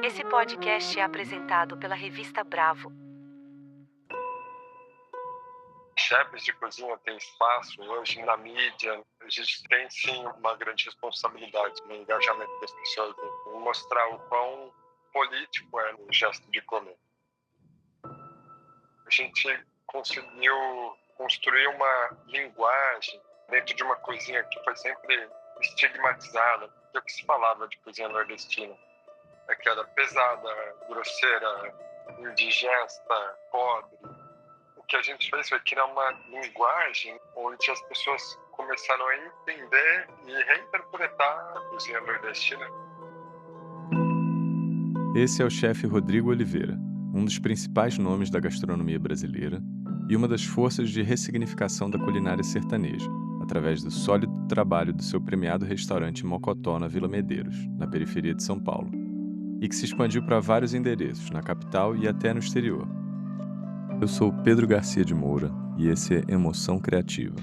Esse podcast é apresentado pela revista Bravo. Chefes de cozinha têm espaço hoje na mídia. A gente tem, sim, uma grande responsabilidade no engajamento das pessoas, em mostrar o quão político é o gesto de comer. A gente conseguiu construir uma linguagem dentro de uma cozinha que foi sempre estigmatizada. O que se falava de cozinha nordestina é que era pesada, grosseira, indigesta, pobre. O que a gente fez foi criar uma linguagem onde as pessoas começaram a entender e reinterpretar a cozinha nordestina. Esse é o chefe Rodrigo Oliveira, um dos principais nomes da gastronomia brasileira e uma das forças de ressignificação da culinária sertaneja, através do sólido trabalho do seu premiado restaurante Mocotó na Vila Medeiros, na periferia de São Paulo, e que se expandiu para vários endereços, na capital e até no exterior. Eu sou Pedro Garcia de Moura e esse é Emoção Criativa,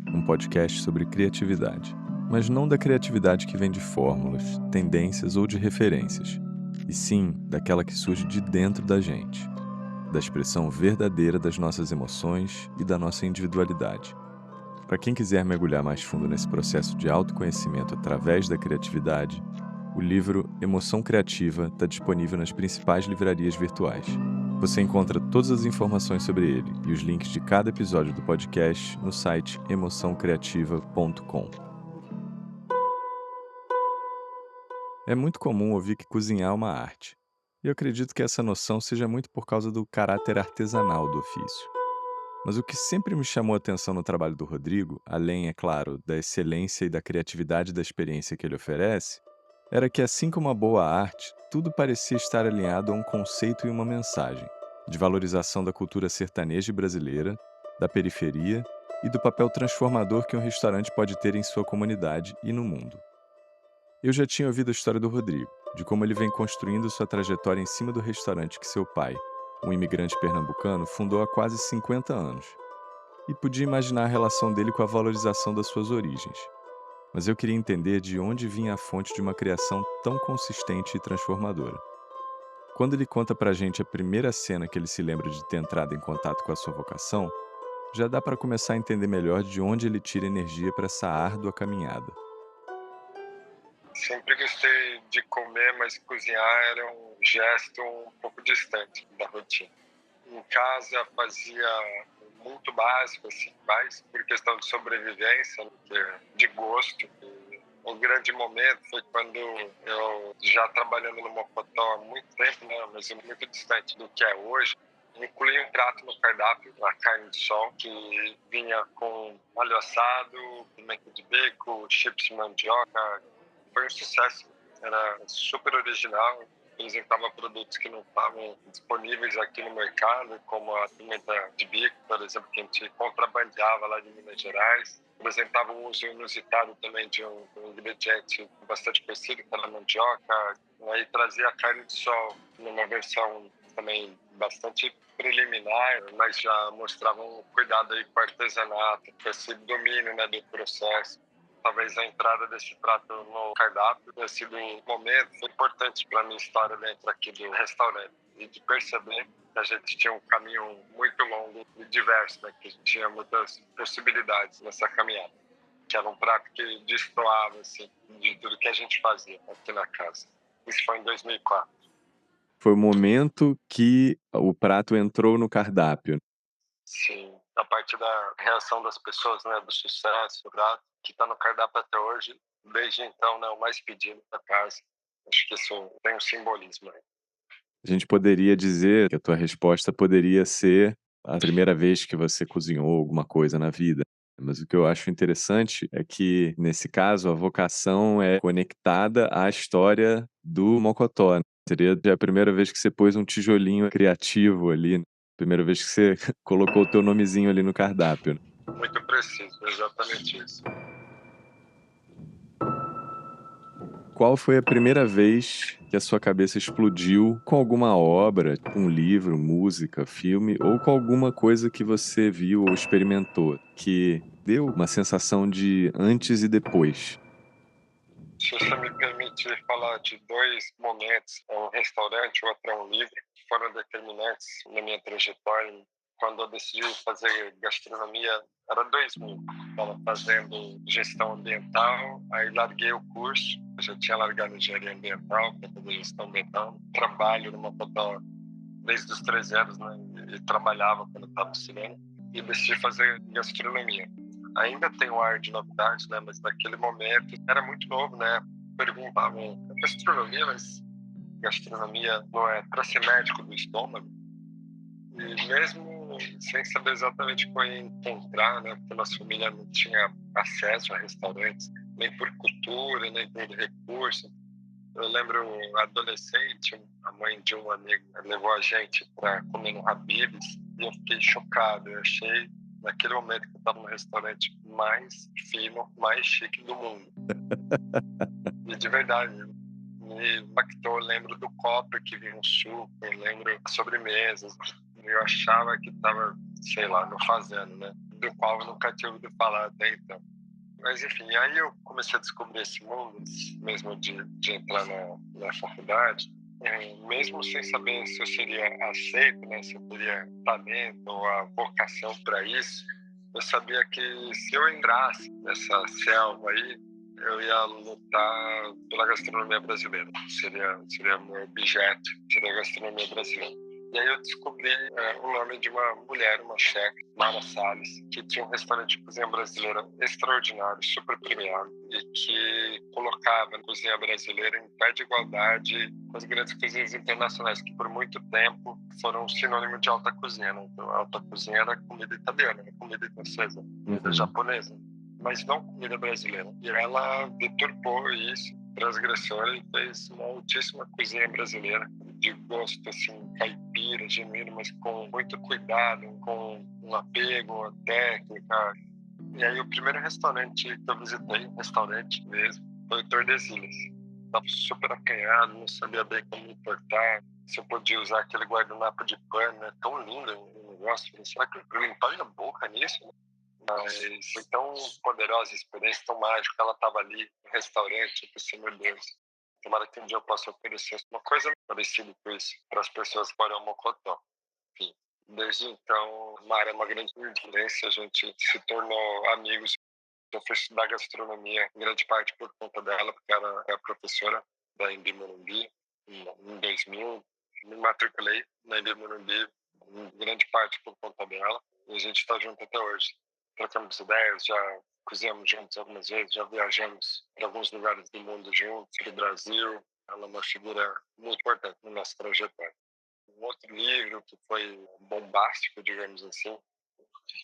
um podcast sobre criatividade, mas não da criatividade que vem de fórmulas, tendências ou de referências, e sim daquela que surge de dentro da gente, da expressão verdadeira das nossas emoções e da nossa individualidade. Para quem quiser mergulhar mais fundo nesse processo de autoconhecimento através da criatividade, o livro Emoção Criativa está disponível nas principais livrarias virtuais. Você encontra todas as informações sobre ele e os links de cada episódio do podcast no site emoçãocreativa.com. É muito comum ouvir que cozinhar é uma arte. E eu acredito que essa noção seja muito por causa do caráter artesanal do ofício. Mas o que sempre me chamou a atenção no trabalho do Rodrigo, além, é claro, da excelência e da criatividade da experiência que ele oferece, era que, assim como a boa arte, tudo parecia estar alinhado a um conceito e uma mensagem, de valorização da cultura sertaneja e brasileira, da periferia e do papel transformador que um restaurante pode ter em sua comunidade e no mundo. Eu já tinha ouvido a história do Rodrigo, de como ele vem construindo sua trajetória em cima do restaurante que seu pai, um imigrante pernambucano, fundou há quase 50 anos. E podia imaginar a relação dele com a valorização das suas origens. Mas eu queria entender de onde vinha a fonte de uma criação tão consistente e transformadora. Quando ele conta pra gente a primeira cena que ele se lembra de ter entrado em contato com a sua vocação, já dá pra começar a entender melhor de onde ele tira energia para essa árdua caminhada. Sempre gostei de comer, mas cozinhar era um gesto um pouco distante da rotina. Em casa fazia muito básico, assim, mais por questão de sobrevivência, do que de gosto. E o grande momento foi quando eu, já trabalhando no Mocotó há muito tempo, né, mas muito distante do que é hoje, incluí um prato no cardápio, a carne de sol, que vinha com alho assado, pimenta de bacon, chips de mandioca. Foi um sucesso, era super original, apresentava produtos que não estavam disponíveis aqui no mercado, como a pimenta de bico, por exemplo, que a gente contrabandeava lá de Minas Gerais. Apresentava um uso inusitado também de um ingrediente bastante conhecido, que era a mandioca. Aí trazia a carne de sol numa versão também bastante preliminar, mas já mostrava um cuidado aí com o artesanato, com esse domínio, né, do processo. Talvez a entrada desse prato no cardápio tenha sido um momento importante para a minha história dentro aqui do restaurante. E de perceber que a gente tinha um caminho muito longo e diverso, né? Que a gente tinha muitas possibilidades nessa caminhada. Que era um prato que destoava, assim, de tudo que a gente fazia aqui na casa. Isso foi em 2004. Foi o momento que o prato entrou no cardápio. Sim, a partir da reação das pessoas, né, do sucesso do prato, que está no cardápio até hoje, desde então, né, o mais pedido da casa. Acho que isso tem um simbolismo aí. A gente poderia dizer que a tua resposta poderia ser a primeira vez que você cozinhou alguma coisa na vida. Mas o que eu acho interessante é que, nesse caso, a vocação é conectada à história do Mocotó, né? Seria a primeira vez que você pôs um tijolinho criativo ali, né? Primeira vez que você colocou o teu nomezinho ali no cardápio, né? Muito preciso, exatamente isso. Qual foi a primeira vez que a sua cabeça explodiu com alguma obra, um livro, música, filme, ou com alguma coisa que você viu ou experimentou, que deu uma sensação de antes e depois? Se você me permite falar de 2 momentos, um restaurante, outro é um livro, que foram determinantes na minha trajetória. Quando eu decidi fazer gastronomia, era 2000. Estava fazendo gestão ambiental, aí larguei o curso. Eu já tinha largado engenharia ambiental para fazer gestão ambiental. Trabalho numa total desde os 13 anos, né? E trabalhava quando estava no cinema. E decidi fazer gastronomia. Ainda tem um ar de novidade, né? Mas naquele momento era muito novo, né? Perguntavam, gastronomia, mas gastronomia não é para ser médico do estômago? E mesmo sem saber exatamente como encontrar, né? Porque nossa família não tinha acesso a restaurantes, nem por cultura, nem por recurso. Eu lembro, adolescente, a mãe de um amigo levou a gente para comer no Habib's e eu fiquei chocado. Eu achei, naquele momento, que eu estava no restaurante mais fino, mais chique do mundo. E de verdade, me impactou. Eu lembro do copo que vinha um suco, eu lembro das sobremesas. Eu achava que estava, sei lá, no fazendo, né? Do qual eu nunca tinha ouvido falar até então. Mas enfim, aí eu comecei a descobrir esse mundo, mesmo de entrar na faculdade, mesmo sem saber se eu seria aceito, né, se eu teria talento ou a vocação para isso, eu sabia que se eu entrasse nessa selva aí, eu ia lutar pela gastronomia brasileira. Seria meu objeto, seria a gastronomia brasileira. E aí eu descobri o nome de uma mulher, uma chefe, Mara Salles, que tinha um restaurante de cozinha brasileira extraordinário, super premiado, e que colocava a cozinha brasileira em pé de igualdade com as grandes cozinhas internacionais, que por muito tempo foram um sinônimo de alta cozinha. Né? Então, a alta cozinha era comida italiana, era comida francesa, comida japonesa, mas não comida brasileira. E ela deturpou isso, transgressora, e fez uma altíssima cozinha brasileira, de gosto assim caipira, genuíno, mas com muito cuidado, com um apego à técnica. E aí o primeiro restaurante que eu visitei, restaurante mesmo, foi o Tordesilhas. Estava super acanhado, não sabia bem como me portar, se eu podia usar aquele guardanapo de pano, né? Tão lindo o negócio. Falei, será que eu limpar a boca nisso? Mas foi tão poderosa a experiência, tão mágica. Ela estava ali no restaurante, eu pensei, meu Deus, tomara que um dia eu possa oferecer uma coisa parecida com isso para as pessoas que moram em Mocotó. Enfim, desde então, Mara é uma grande influência, a gente se tornou amigos. Eu fui estudar gastronomia, em grande parte por conta dela, porque ela é professora da Embi Morumbi em 2000. Me matriculei na Embi Morumbi, em grande parte por conta dela, e a gente está junto até hoje. Trocamos ideias, já cozinhamos juntos algumas vezes, já viajamos para alguns lugares do mundo juntos, do Brasil. Ela é uma figura muito importante na nossa trajetória. Um outro livro que foi bombástico, digamos assim,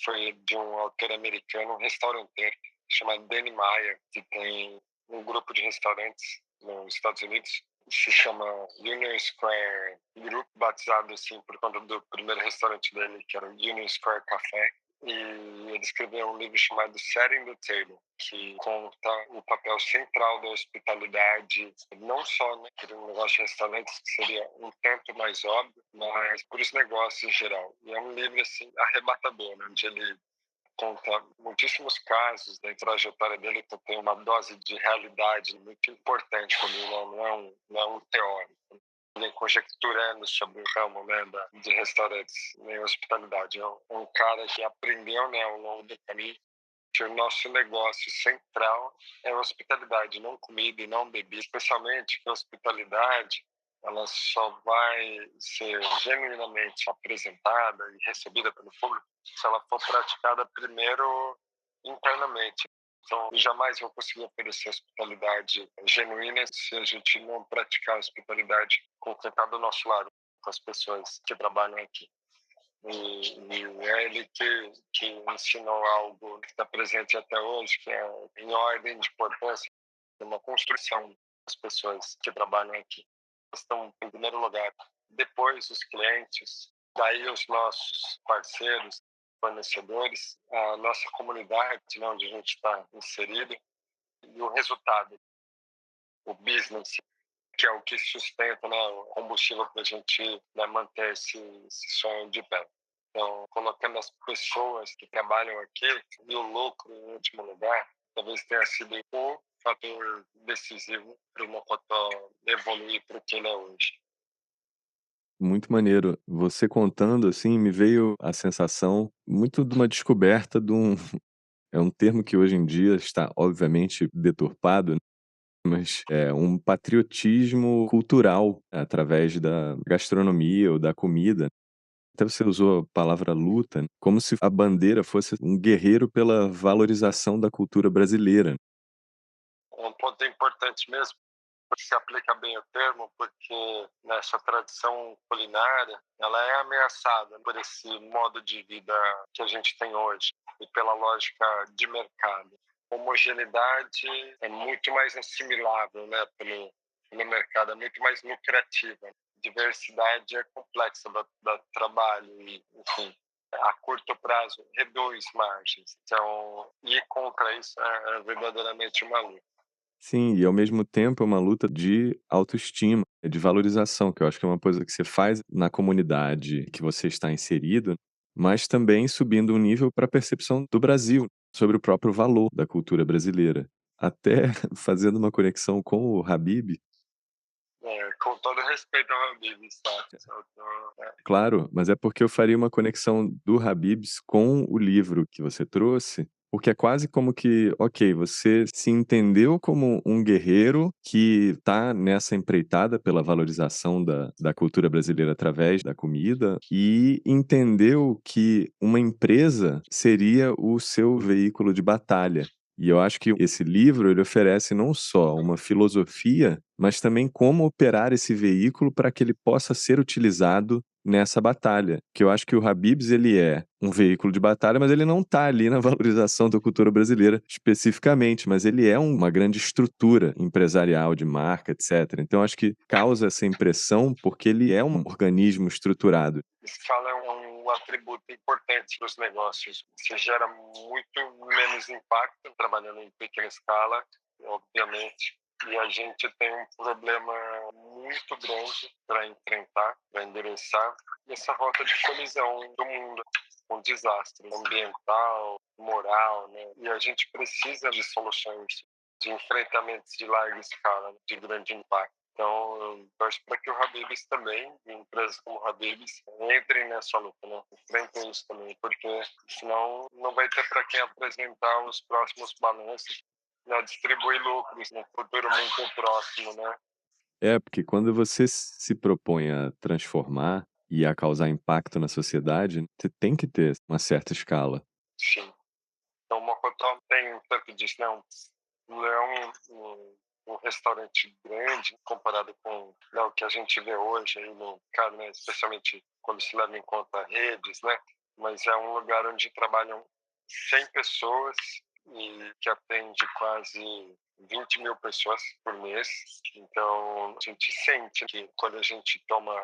foi de um autor americano, um restauranteiro, chamado Danny Meyer, que tem um grupo de restaurantes nos Estados Unidos, que se chama Union Square Group, batizado assim por conta do primeiro restaurante dele, que era o Union Square Café. E ele escreveu um livro chamado Setting the Table, que conta o papel central da hospitalidade, não só um negócio de restaurantes, que seria um tanto mais óbvio, mas por os negócios em geral. E é um livro assim, arrebatador, né, onde ele conta muitíssimos casos da trajetória dele, que tem uma dose de realidade muito importante comigo, não é um teórico, nem conjecturando sobre o ramo, né, de restaurantes, nem hospitalidade. É um cara que aprendeu, né, ao longo do caminho, que o nosso negócio central é a hospitalidade, não comida e não bebida. Especialmente que a hospitalidade, ela só vai ser genuinamente apresentada e recebida pelo público se ela for praticada primeiro internamente. Então, jamais vou conseguir oferecer hospitalidade genuína se a gente não praticar hospitalidade com quem está do nosso lado, com as pessoas que trabalham aqui. E é ele que ensinou algo que está presente até hoje, que é em ordem de importância, uma construção das pessoas que trabalham aqui. Estão em primeiro lugar, depois os clientes, daí os nossos parceiros, fornecedores, a nossa comunidade, né, onde a gente está inserido, e o resultado, o business, que é o que sustenta, né, o combustível para a gente, né, manter esse sonho de pé. Então, colocando as pessoas que trabalham aqui e o lucro em último lugar, talvez tenha sido o fator decisivo para o Mocotó evoluir para o que ele é hoje. Muito maneiro. Você contando, assim, me veio a sensação muito de uma descoberta de um é um termo que hoje em dia está obviamente deturpado, né, mas é um patriotismo cultural através da gastronomia ou da comida. Até você usou a palavra luta, né, como se a bandeira fosse um guerreiro pela valorização da cultura brasileira. É um ponto importante mesmo, se aplica bem o termo, porque nessa tradição culinária, ela é ameaçada por esse modo de vida que a gente tem hoje e pela lógica de mercado. Homogeneidade é muito mais assimilável, né, pelo mercado, é muito mais lucrativa. Diversidade é complexa, dá trabalho e, enfim, a curto prazo reduz margens. Então, ir contra isso é verdadeiramente uma luta. Sim, e ao mesmo tempo é uma luta de autoestima, de valorização, que eu acho que é uma coisa que você faz na comunidade que você está inserido, mas também subindo um nível para a percepção do Brasil sobre o próprio valor da cultura brasileira. Até fazendo uma conexão com o Habib, Com todo respeito ao Habib's, tá? claro, mas é porque eu faria uma conexão do Habib's com o livro que você trouxe, porque é quase como que, ok, você se entendeu como um guerreiro que está nessa empreitada pela valorização da cultura brasileira através da comida e entendeu que uma empresa seria o seu veículo de batalha. E eu acho que esse livro ele oferece não só uma filosofia, mas também como operar esse veículo para que ele possa ser utilizado nessa batalha. Que eu acho que o Habib's ele é um veículo de batalha, mas ele não está ali na valorização da cultura brasileira especificamente, mas ele é uma grande estrutura empresarial de marca, etc. Então acho que causa essa impressão porque ele é um organismo estruturado. Escala é um atributo importante para os negócios. Você gera muito menos impacto trabalhando em pequena escala, obviamente. E a gente tem um problema muito grande para enfrentar, para endereçar, essa rota de colisão do mundo, um desastre ambiental, moral, né? E a gente precisa de soluções, de enfrentamentos de larga escala, de grande impacto. Então, eu torço para que o Habib's também, e empresas como o Habib's, entrem nessa luta, né? Enfrentem isso também, porque senão não vai ter para quem apresentar os próximos balanços, né? Distribuir lucros no futuro muito próximo, né? É, porque quando você se propõe a transformar e a causar impacto na sociedade, você tem que ter uma certa escala. Sim. Então, o Mocotó tem um tanto disso, né? Não é um restaurante grande comparado com, né, o que a gente vê hoje aí no mercado, né, especialmente quando se leva em conta redes, né? Mas é um lugar onde trabalham 100 pessoas e que atende quase 20 mil pessoas por mês. Então, a gente sente que quando a gente toma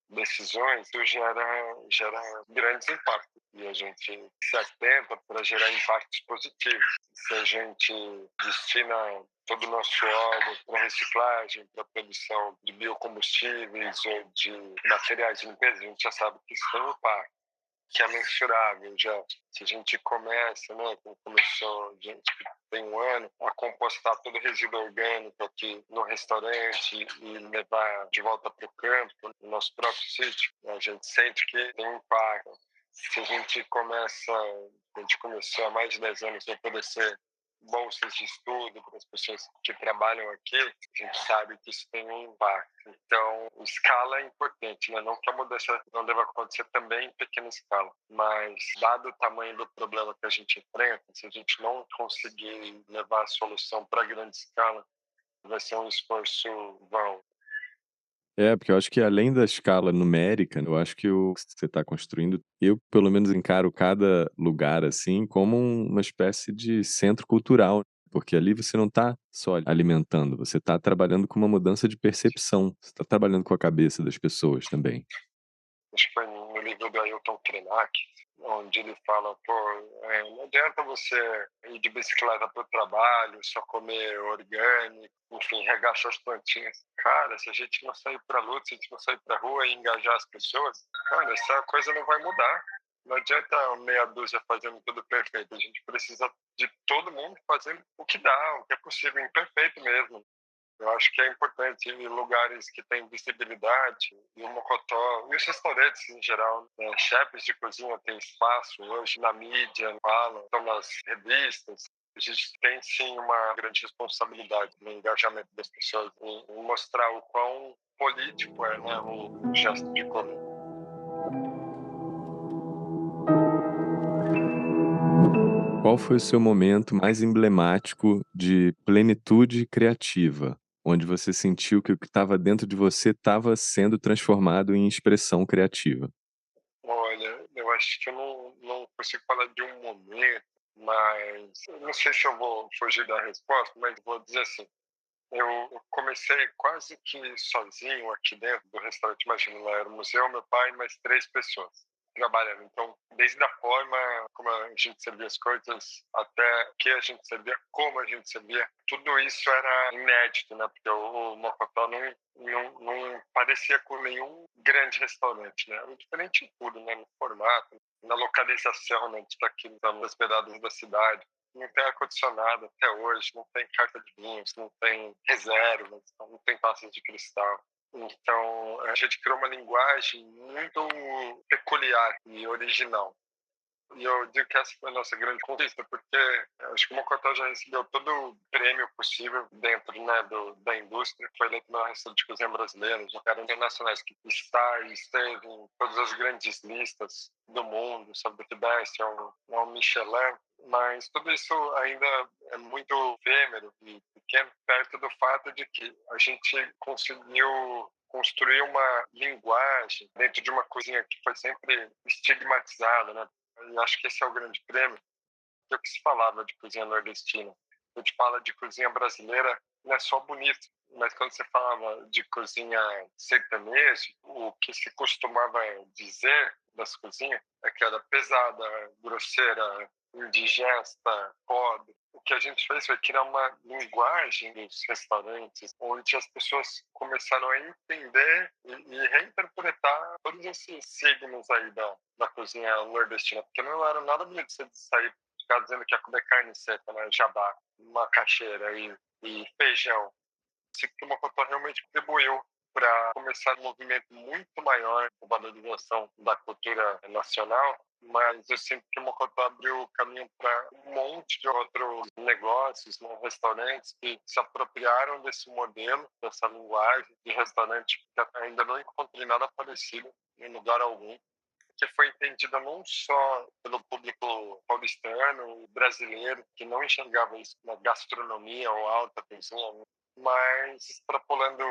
decisões, isso gera grandes impactos. E a gente se atenta para gerar impactos positivos. Se a gente destina todo o nosso óleo para reciclagem, para produção de biocombustíveis ou de materiais de limpeza, a gente já sabe que isso tem um impacto que é mensurável já. Se a gente começa, né, como começou, a gente tem um ano, a compostar todo o resíduo orgânico aqui no restaurante e levar de volta para o campo, no nosso próprio sítio, a gente sente que tem um impacto. Se a gente começou há mais de 10 anos a oferecer bolsas de estudo para as pessoas que trabalham aqui, a gente sabe que isso tem um impacto. Então, escala é importante, né? Não que a mudança não deva acontecer também em pequena escala, mas dado o tamanho do problema que a gente enfrenta, se a gente não conseguir levar a solução para grande escala, vai ser um esforço vão. É, porque eu acho que além da escala numérica, eu acho que o que você está construindo, eu pelo menos encaro cada lugar assim como uma espécie de centro cultural, porque ali você não está só alimentando, você está trabalhando com uma mudança de percepção, você está trabalhando com a cabeça das pessoas também. Acho que foi no livro do Ailton Krenak, onde ele fala, pô, não adianta você ir de bicicleta para o trabalho, só comer orgânico, enfim, regar suas plantinhas. Cara, se a gente não sair para a luta, se a gente não sair para a rua e engajar as pessoas, cara, essa coisa não vai mudar. Não adianta meia dúzia fazendo tudo perfeito. A gente precisa de todo mundo fazendo o que dá, o que é possível, imperfeito mesmo. Eu acho que é importante ir em lugares que têm visibilidade, e o Mocotó, e os restaurantes em geral, né? Chefes de cozinha têm espaço hoje na mídia, falam, estão nas revistas. A gente tem sim uma grande responsabilidade no engajamento das pessoas, em mostrar o quão político é, né, o gesto de comer. Qual foi o seu momento mais emblemático de plenitude criativa, onde você sentiu que o que estava dentro de você estava sendo transformado em expressão criativa? Olha, eu acho que eu não consigo falar de um momento, mas eu não sei se eu vou fugir da resposta, mas vou dizer assim. Eu comecei quase que sozinho aqui dentro do restaurante. Imagina, lá era o museu, meu pai e mais 3 pessoas trabalhando. Então, desde a forma como a gente servia as coisas, até o que a gente servia, como a gente servia, tudo isso era inédito, né? Porque o Mocotó não parecia com nenhum grande restaurante, né? Era diferente em tudo, né? No formato, na localização, né? De estar aqui nas beiradas da cidade. Não tem ar-condicionado até hoje, não tem carta de vinhos, não tem reservas, não tem taças de cristal. Então, a gente criou uma linguagem muito peculiar e original. E eu digo que essa foi a nossa grande conquista, porque acho que o Mocotó já recebeu todo o prêmio possível dentro, né, da indústria. Foi eleito o melhor restaurante de cozinha brasileira, já eram internacionais, que está e esteve em todas as grandes listas do mundo, sabe, do Best, é um Michelin. Mas tudo isso ainda é muito efêmero e pequeno, perto do fato de que a gente conseguiu construir uma linguagem dentro de uma cozinha que foi sempre estigmatizada, né? Eu acho que esse é o grande prêmio. É o que se falava de cozinha nordestina. A gente fala de cozinha brasileira, não é só bonito, mas quando você falava de cozinha sertaneja, o que se costumava dizer das cozinhas é que era pesada, grosseira, indigesta, pobre. O que a gente fez foi criar uma linguagem dos restaurantes, onde as pessoas começaram a entender e reinterpretar todos esses signos aí da cozinha nordestina, porque não era nada bonito você sair ficar dizendo que ia comer carne seca, né? Jabá, macaxeira e feijão. Sinto que o Mocotó realmente contribuiu para começar um movimento muito maior de valorização da cultura nacional, mas eu sinto que o Mocotó abriu o caminho para um monte de outros negócios, né, restaurantes que se apropriaram desse modelo, dessa linguagem de restaurante, que ainda não encontrei nada parecido em lugar algum, que foi entendida não só pelo público paulistano, brasileiro, que não enxergava isso na gastronomia ou alta cozinha, mas extrapolando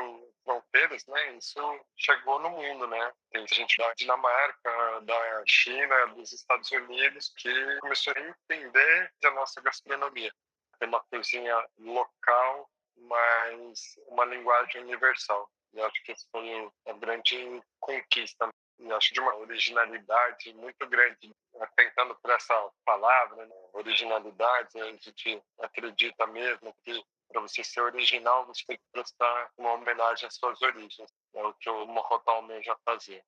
fronteiras, né? Isso chegou no mundo, né? Tem gente da Dinamarca, da China, dos Estados Unidos que começou a entender a nossa gastronomia. Tem uma cozinha local, mas uma linguagem universal. E acho que isso foi a grande conquista. E acho de uma originalidade muito grande. Tentando por essa palavra, né? Originalidade, a gente acredita mesmo que para você ser original, você tem que prestar uma homenagem às suas origens. É o que o Mocotó almeja fazer.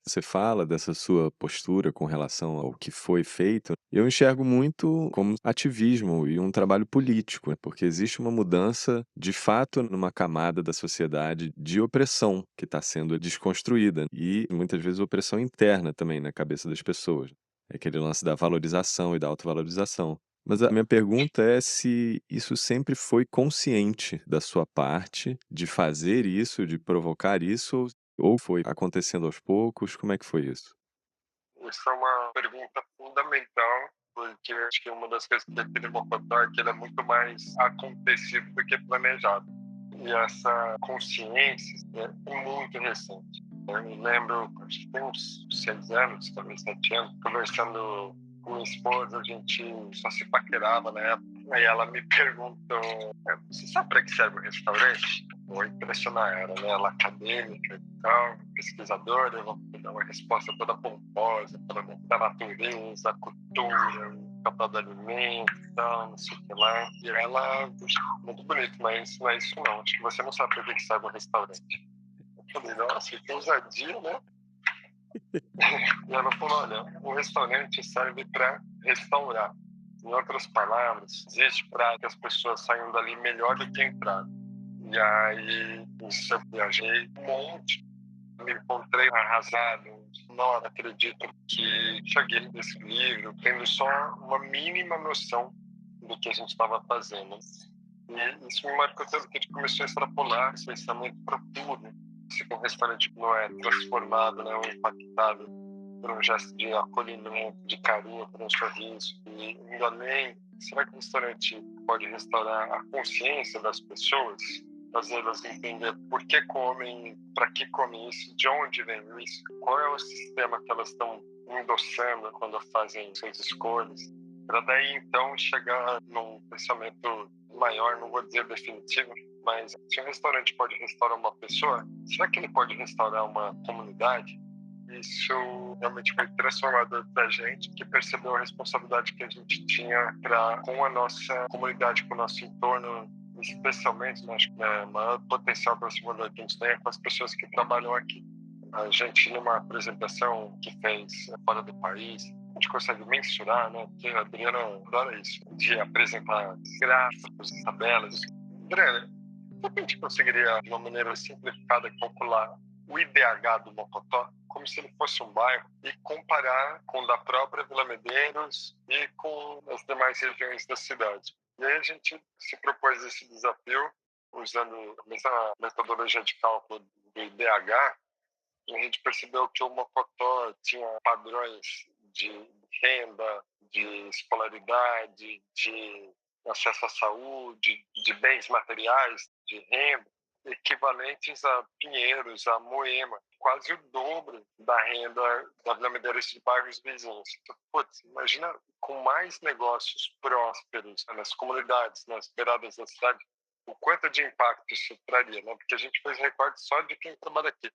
Você fala dessa sua postura com relação ao que foi feito, eu enxergo muito como ativismo e um trabalho político, né, porque existe uma mudança, de fato, numa camada da sociedade de opressão que está sendo desconstruída e muitas vezes opressão interna também na cabeça das pessoas. É aquele lance da valorização e da autovalorização. Mas a minha pergunta é se isso sempre foi consciente da sua parte de fazer isso, de provocar isso, ou foi acontecendo aos poucos? Como é que foi isso? Isso é uma pergunta fundamental, porque acho que uma das coisas que define o Mocotó é que ele é muito mais acontecido do que planejado. E essa consciência é muito recente. Eu me lembro, acho que tem uns 6 anos, talvez 7 anos, conversando com minha esposa, a gente só se paquerava na época. Aí ela me perguntou: você sabe para que serve o restaurante? Vou impressionar ela, né? Ela é acadêmica e tal, pesquisadora, eu vou dar uma resposta toda pomposa, falando da natureza, cultura, capaz do alimento e tal, não sei o que lá. E ela, puxa, muito bonito, mas não é isso não. Acho que você não sabe para que serve um restaurante. Eu falei, nossa, que ousadia, né? E ela falou, olha, o restaurante serve para restaurar. Em outras palavras, existe para que as pessoas saiam dali melhor do que entraram. E aí, isso eu viajei um monte, me encontrei arrasado. Não acredito que cheguei nesse livro tendo só uma mínima noção do que a gente estava fazendo. E isso me marcou tanto que a gente começou a extrapolar esse pensamento para tudo. Se um restaurante não é transformado, né, ou impactado por um gesto de acolhimento, de carinho, por um sorriso, e indo além, será que o restaurante pode restaurar a consciência das pessoas, fazê-las entender por que comem, para que comem isso, de onde vem isso, qual é o sistema que elas estão endossando quando fazem suas escolhas, para daí então chegar num pensamento maior, não vou dizer definitivo, mas se um restaurante pode restaurar uma pessoa, será que ele pode restaurar uma comunidade? Isso realmente foi transformador para a gente, que percebeu a responsabilidade que a gente tinha com a nossa comunidade, com o nosso entorno, especialmente, né, acho que o maior potencial transformador que a gente tem é com as pessoas que trabalham aqui. A gente, numa apresentação que fez fora do país, a gente consegue mensurar, né? Porque a Adriana adora isso, de apresentar gráficos, tabelas. Adriana, a gente conseguiria, de uma maneira simplificada, calcular o IDH do Mocotó como se ele fosse um bairro e comparar com o da própria Vila Medeiros e com as demais regiões da cidade. E aí a gente se propôs esse desafio usando a mesma metodologia de cálculo do IDH, e a gente percebeu que o Mocotó tinha padrões de renda, de escolaridade, de acesso à saúde, de bens materiais, de renda, equivalentes a Pinheiros, a Moema, quase o dobro da renda da Vila Medeiros de bairros vizinhos. Então, putz, imagina com mais negócios prósperos nas comunidades, nas beiradas da cidade, o quanto de impacto isso traria, né? Porque a gente fez recorte só de quem trabalha aqui,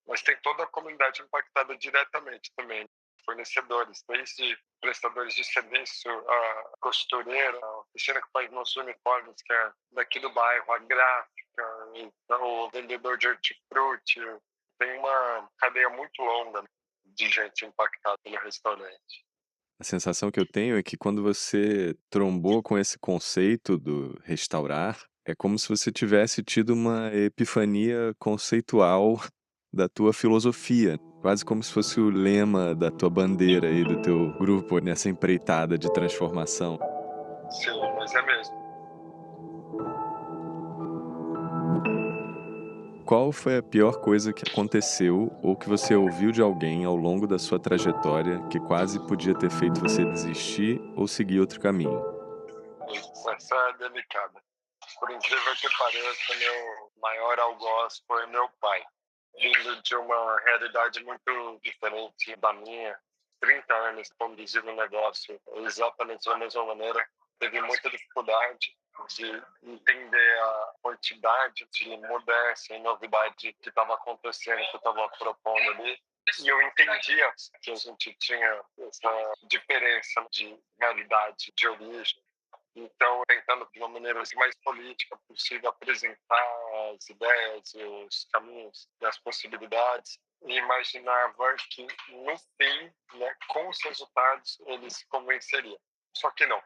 mas tem toda a comunidade impactada diretamente também. Fornecedores, desde prestadores de serviço, a costureira, a oficina que faz nossos uniformes, que é daqui do bairro, a gráfica, então, o vendedor de hortifruti. Tem uma cadeia muito longa de gente impactada pelo restaurante. A sensação que eu tenho é que quando você trombou com esse conceito do restaurar, é como se você tivesse tido uma epifania conceitual da tua filosofia, quase como se fosse o lema da tua bandeira aí do teu grupo nessa empreitada de transformação. Sim, mas é mesmo. Qual foi a pior coisa que aconteceu ou que você ouviu de alguém ao longo da sua trajetória que quase podia ter feito você desistir ou seguir outro caminho? Essa é delicada. Por incrível que pareça, meu maior algoz foi meu pai, vindo de uma realidade muito diferente da minha. 30 anos conduzindo um negócio exatamente da mesma maneira, teve muita dificuldade de entender a quantidade de mudança e novidade que estava acontecendo, que eu estava propondo ali. E eu entendia que a gente tinha essa diferença de realidade, de origem. Então, tentando de uma maneira assim, mais política possível apresentar as ideias, os caminhos e as possibilidades, e imaginava que no fim, né, com os resultados, ele se convenceria. Só que não.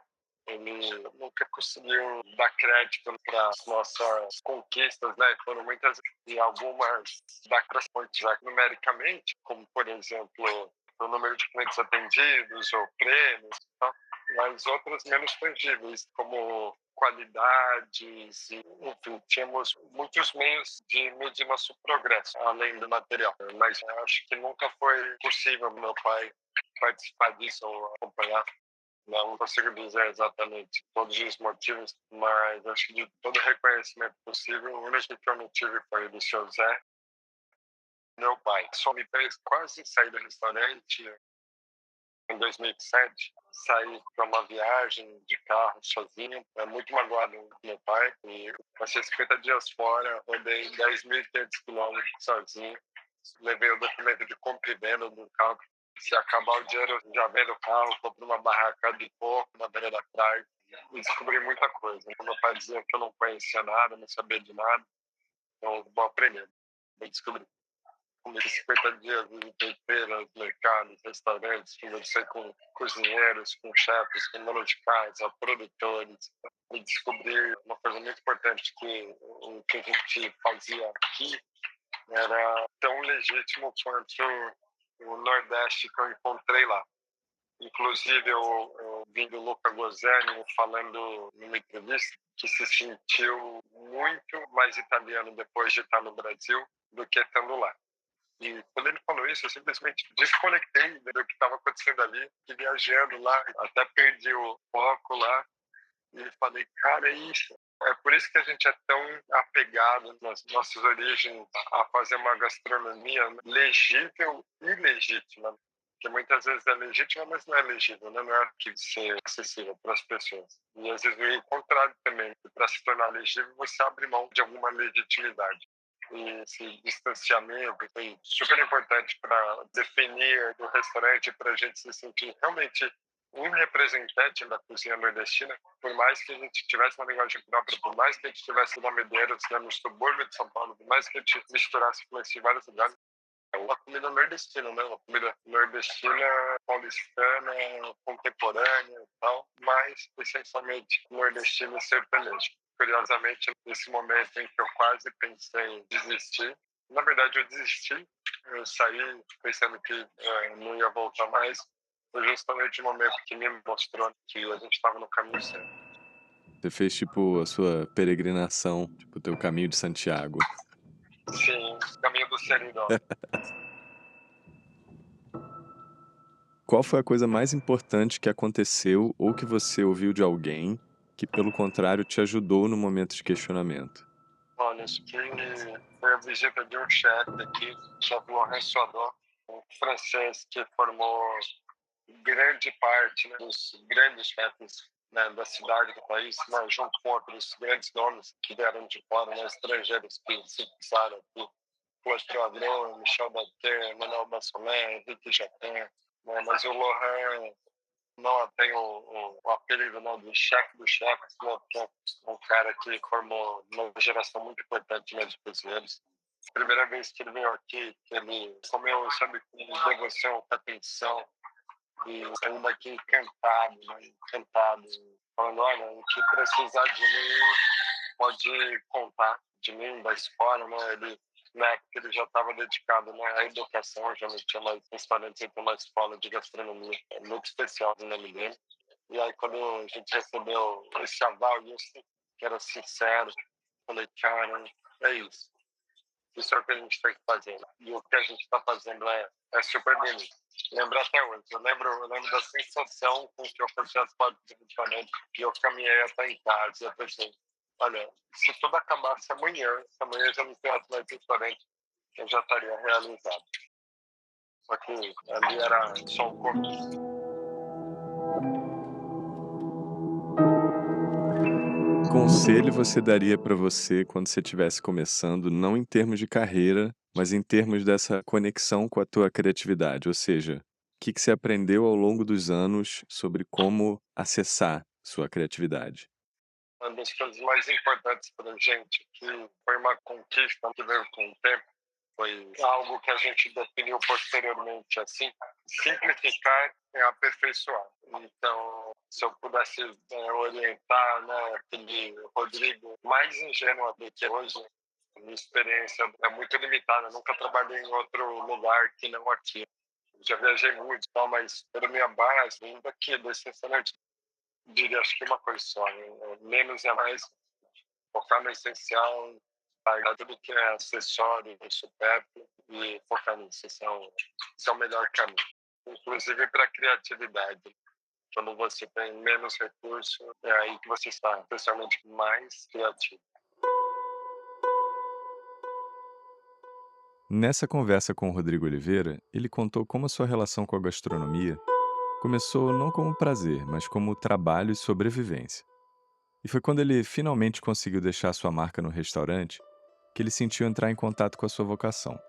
Ele nunca conseguiu dar crédito para as nossas conquistas, né? Foram muitas e algumas daquelas já numericamente, como por exemplo o número de clientes atendidos ou prêmios, tá? Mas outras menos tangíveis, como qualidades, e, enfim, tínhamos muitos meios de medir nosso progresso, além do material. Mas eu acho que nunca foi possível meu pai participar disso ou acompanhar. Não consigo dizer exatamente todos os motivos, mas acho que de todo reconhecimento possível, o único que eu não tive foi do seu Zé, meu pai. Só me fez quase sair do restaurante em 2007, saí para uma viagem de carro sozinho, é muito magoado com meu pai, e passei 50 dias fora, rodei 10.500 quilômetros sozinho, levei o documento de compra e venda do carro. Se acabar o dinheiro, já vendo o carro, compro uma barraca de porco na beira da praia, e descobri muita coisa. Meu pai dizia que eu não conhecia nada, não sabia de nada, então vou aprendendo, vou descobrir. Comi 50 dias em tempeiras, mercados, restaurantes, conversei com cozinheiros, com chefes, com donos de casa, produtores, e descobri uma coisa muito importante, que o que a gente fazia aqui era tão legítimo quanto o Nordeste que eu encontrei lá. Inclusive, eu vi do Luca Goseni falando numa entrevista que se sentiu muito mais italiano depois de estar no Brasil do que estando lá. E quando ele falou isso, eu simplesmente desconectei do que estava acontecendo ali, e viajando lá, até perdi o foco lá, e falei, cara, é isso. É por isso que a gente é tão apegado nas nossas origens a fazer uma gastronomia legível e legítima. Porque muitas vezes é legítima, mas não é legível, né? Não é aquilo ser acessível para as pessoas. E às vezes o contrário também. Para se tornar legível, você abre mão de alguma legitimidade. E esse distanciamento foi super importante para definir o restaurante, para a gente se sentir realmente um representante da cozinha nordestina, por mais que a gente tivesse uma linguagem própria, por mais que a gente tivesse uma Medeiros, né, no subúrbio de São Paulo, por mais que a gente misturasse influência em vários lugares, é uma comida nordestina, né? Uma comida nordestina, paulistana, contemporânea e tal, mas essencialmente nordestina e sertanejo. Curiosamente, nesse momento em que eu quase pensei em desistir, na verdade eu desisti, eu saí pensando que não ia voltar mais, foi justamente o momento que me mostrou que a gente estava no caminho certo. Você fez, tipo, a sua peregrinação, tipo, o teu caminho de Santiago. Sim, caminho do seridó. Qual foi a coisa mais importante que aconteceu ou que você ouviu de alguém que, pelo contrário, te ajudou no momento de questionamento? Olha, acho que foi a visita de um chefe aqui, chefe Laurent Soidon, um francês que formou grande parte, né, dos grandes chefes, né, da cidade do país, né, junto com outros grandes nomes que vieram de fora, né, estrangeiros que se fixaram aqui. Clotilde Adrien, Michel Bater, Manuel Bassolé, Henrique Japin, né, mas o Laurent não tem o apelido não, de chefe dos chefes, né, que é um cara que formou uma geração muito importante, né, de cozinheiros. Primeira vez que ele veio aqui, que ele comeu, sabe, com devoção, com atenção, e saindo daqui encantado, né, encantado, falando, olha, o que precisar de mim, pode contar de mim, da escola, né, ele na época ele já estava dedicado, né, à educação, já não tinha mais restaurantes, então uma escola de gastronomia muito especial no nome dele. E aí quando a gente recebeu esse aval, isso que era sincero, falei, cara, é isso. Isso é o que a gente tem que fazer. E o que a gente está fazendo é super bonito. Lembro até hoje. Eu lembro da sensação com que eu fechei as portas do restaurante e eu caminhei até em casa. Eu pensei, olha, se tudo acabasse amanhã, se amanhã já não tivesse mais restaurante, eu já estaria realizado. Só que ali era só o começo. Conselho você daria para você quando você estivesse começando, não em termos de carreira, mas em termos dessa conexão com a tua criatividade? Ou seja, o que que você aprendeu ao longo dos anos sobre como acessar sua criatividade? Uma das coisas mais importantes para a gente, que foi uma conquista que veio com o tempo, foi algo que a gente definiu posteriormente assim: simplificar é aperfeiçoar. Então, se eu pudesse orientar, né, aquele Rodrigo mais ingênuo do que hoje, a minha experiência é muito limitada. Eu nunca trabalhei em outro lugar que não aqui. Já viajei muito, tal, mas pela minha base, ainda aqui, desse restaurante, diria acho que uma coisa só, né? Menos é mais, focar no essencial, pagar tudo que é acessório, supérfluo e focar nisso. Esse é o melhor caminho. Inclusive para a criatividade. Quando você tem menos recurso, é aí que você está especialmente mais criativo. Nessa conversa com o Rodrigo Oliveira, ele contou como a sua relação com a gastronomia começou não como prazer, mas como trabalho e sobrevivência. E foi quando ele finalmente conseguiu deixar sua marca no restaurante que ele sentiu entrar em contato com a sua vocação.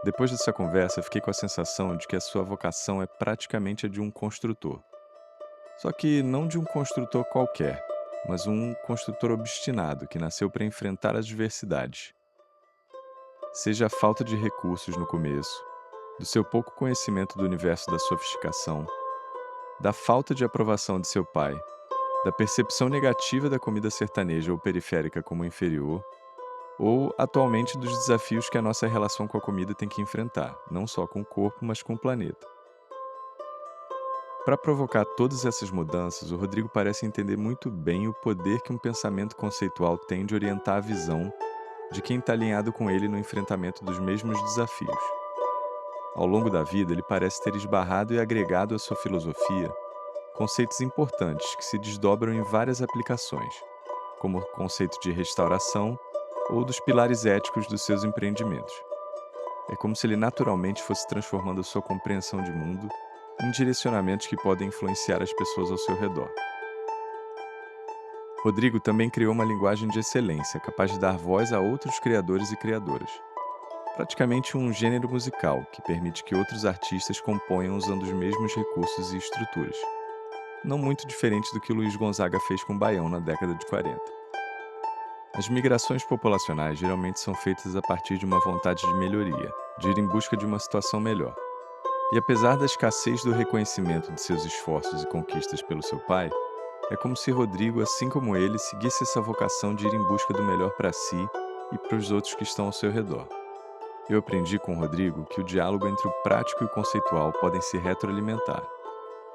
Depois dessa conversa, eu fiquei com a sensação de que a sua vocação é praticamente a de um construtor. Só que não de um construtor qualquer, mas um construtor obstinado que nasceu para enfrentar as diversidades. seja a falta de recursos no começo, do seu pouco conhecimento do universo da sofisticação, da falta de aprovação de seu pai, da percepção negativa da comida sertaneja ou periférica como inferior, ou atualmente dos desafios que a nossa relação com a comida tem que enfrentar, não só com o corpo, mas com o planeta. Para provocar todas essas mudanças, o Rodrigo parece entender muito bem o poder que um pensamento conceitual tem de orientar a visão de quem está alinhado com ele no enfrentamento dos mesmos desafios. Ao longo da vida, ele parece ter esbarrado e agregado à sua filosofia conceitos importantes que se desdobram em várias aplicações, como o conceito de restauração ou dos pilares éticos dos seus empreendimentos. É como se ele naturalmente fosse transformando a sua compreensão de mundo em direcionamentos que podem influenciar as pessoas ao seu redor. Rodrigo também criou uma linguagem de excelência, capaz de dar voz a outros criadores e criadoras. Praticamente um gênero musical que permite que outros artistas componham usando os mesmos recursos e estruturas. Não muito diferente do que Luiz Gonzaga fez com o Baião na década de 40. As migrações populacionais geralmente são feitas a partir de uma vontade de melhoria, de ir em busca de uma situação melhor. E apesar da escassez do reconhecimento de seus esforços e conquistas pelo seu pai, é como se Rodrigo, assim como ele, seguisse essa vocação de ir em busca do melhor para si e para os outros que estão ao seu redor. Eu aprendi com o Rodrigo que o diálogo entre o prático e o conceitual podem se retroalimentar.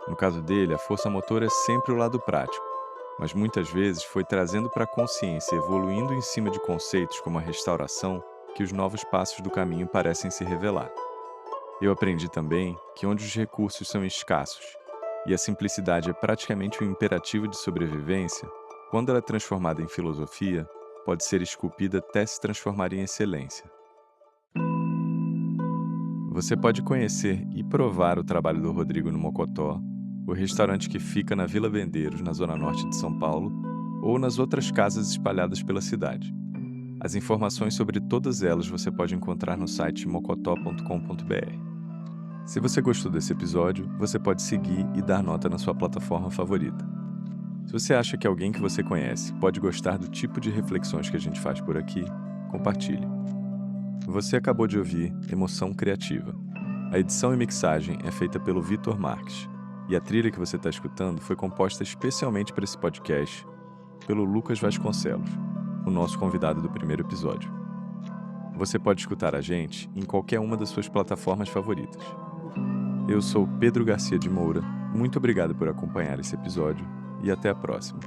No caso dele, a força motora é sempre o lado prático, mas muitas vezes foi trazendo para a consciência, evoluindo em cima de conceitos como a restauração, que os novos passos do caminho parecem se revelar. Eu aprendi também que onde os recursos são escassos e a simplicidade é praticamente um imperativo de sobrevivência, quando ela é transformada em filosofia, pode ser esculpida até se transformar em excelência. Você pode conhecer e provar o trabalho do Rodrigo no Mocotó, o restaurante que fica na Vila Vendeiros, na zona norte de São Paulo, ou nas outras casas espalhadas pela cidade. As informações sobre todas elas você pode encontrar no site mocotó.com.br. Se você gostou desse episódio, você pode seguir e dar nota na sua plataforma favorita. Se você acha que alguém que você conhece pode gostar do tipo de reflexões que a gente faz por aqui, compartilhe. Você acabou de ouvir Emoção Criativa. A edição e mixagem é feita pelo Vitor Marques, e a trilha que você está escutando foi composta especialmente para esse podcast pelo Lucas Vasconcelos, o nosso convidado do primeiro episódio. Você pode escutar a gente em qualquer uma das suas plataformas favoritas. Eu sou Pedro Garcia de Moura, muito obrigado por acompanhar esse episódio e até a próxima.